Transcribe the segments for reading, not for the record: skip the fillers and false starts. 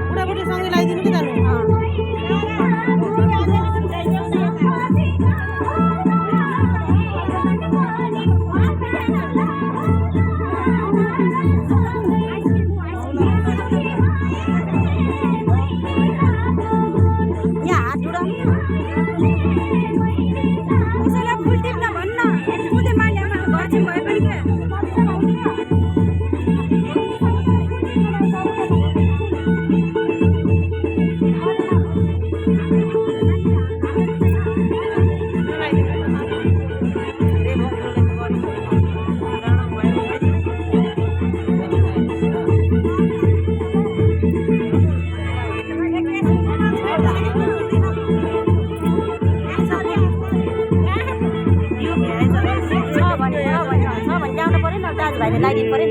बुढाबुढी सँगै लगाइदिनु कि जानु लगाइदिनु पर्यो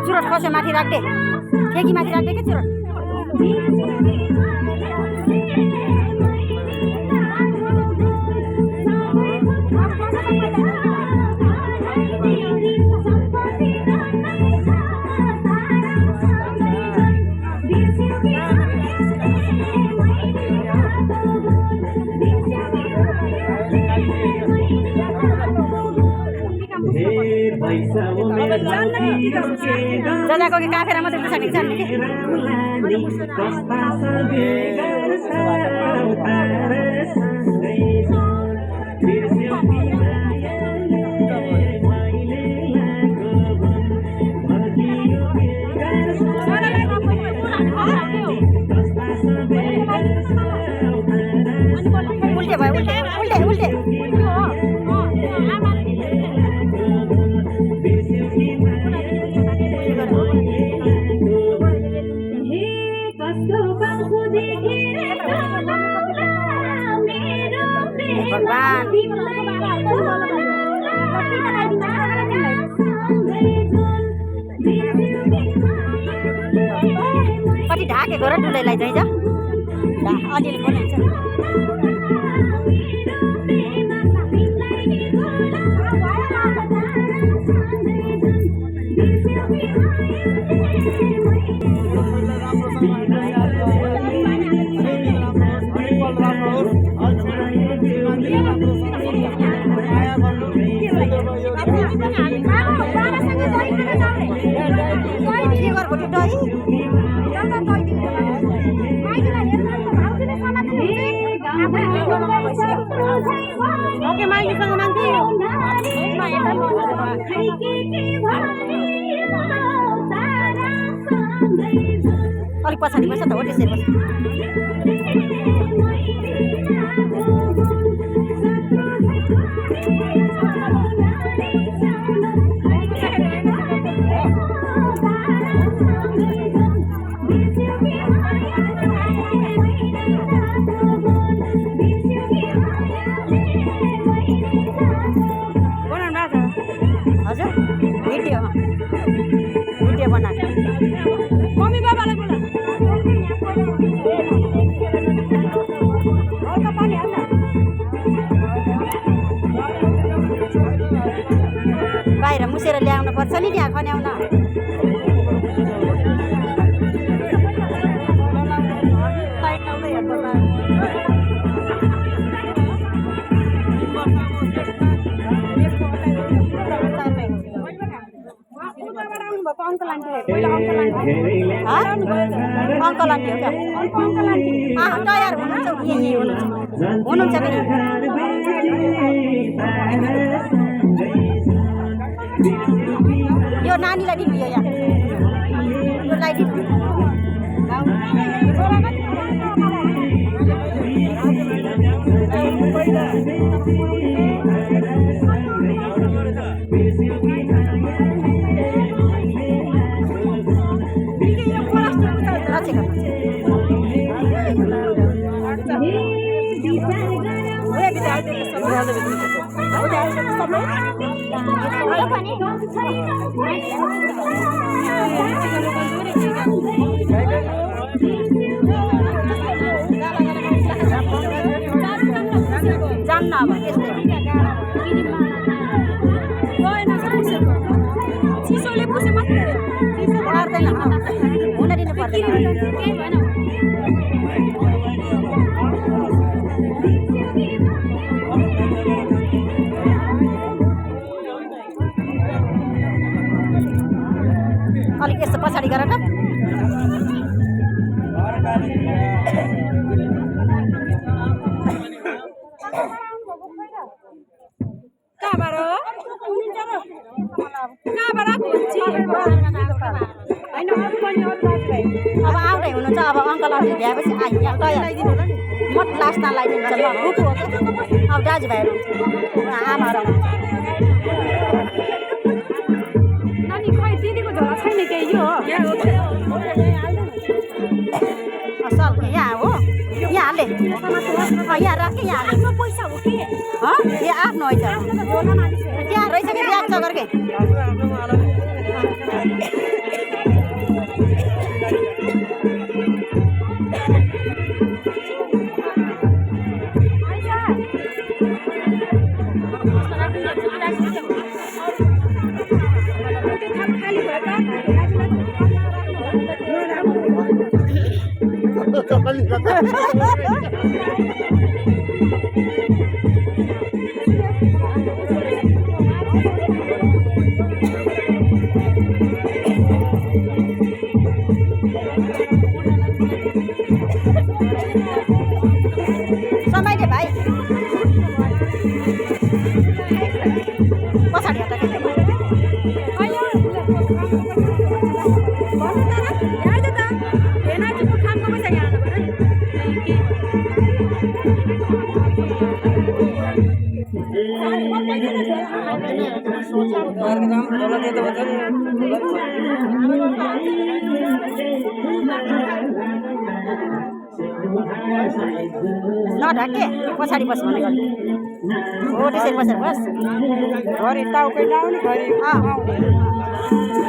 चुरोट कसो माथि राख्दे ठेकी माथि राख्दे के चुरोट जजाको कि काफेरा मात्रै पुछाने जान्ने के उल्टे भयो उल्टे उल्टे उल्टे भगवान कति ढाकेको र डुलैलाई चाहिँ अलिअलि बनाउँछ ओके माइलीसँग मान्थे अलिक पछाडि बस्छ त हो त्यसै बस्छ हजुर भिडियो बनाएको मम्मी बाबालाई बोला बाहिर मुसेर ल्याउनु पर्छ नि त्यहाँ खन्याउन अंकल आंटी हो क्या तयार हुनुहुन्छ हुनुहुन्छ लगाइदिनु यो यहाँ यो लगाइदिनु जान्न अब त्यस्तै चिसोले पुसे मात्रै पर्दैन हुन दिनु पर्दैन अलिक यस्तो पछाडि गर त अब आउँदै हुनुहुन्छ अब अङ्कल आन्टी भ्याएपछि म लास्ट नलाइदिन्छ ल कुकु हो क्या अब दाजुभाइहरू आमाहरू नानी खै दिदीको झोला छैन केही यो असल यहाँ हो यहाँ हाले यहाँ राख यहाँ हाले पैसा हो कि यो आफ्नो होइन त्यहाँ रहेछ कि राख्छ गर्के समाइदे भाइ पछाडि हट नढाके पछाडि बस भनेको हो त्यसरी बसेर बस घरि टाउकै लाउने घरि आउने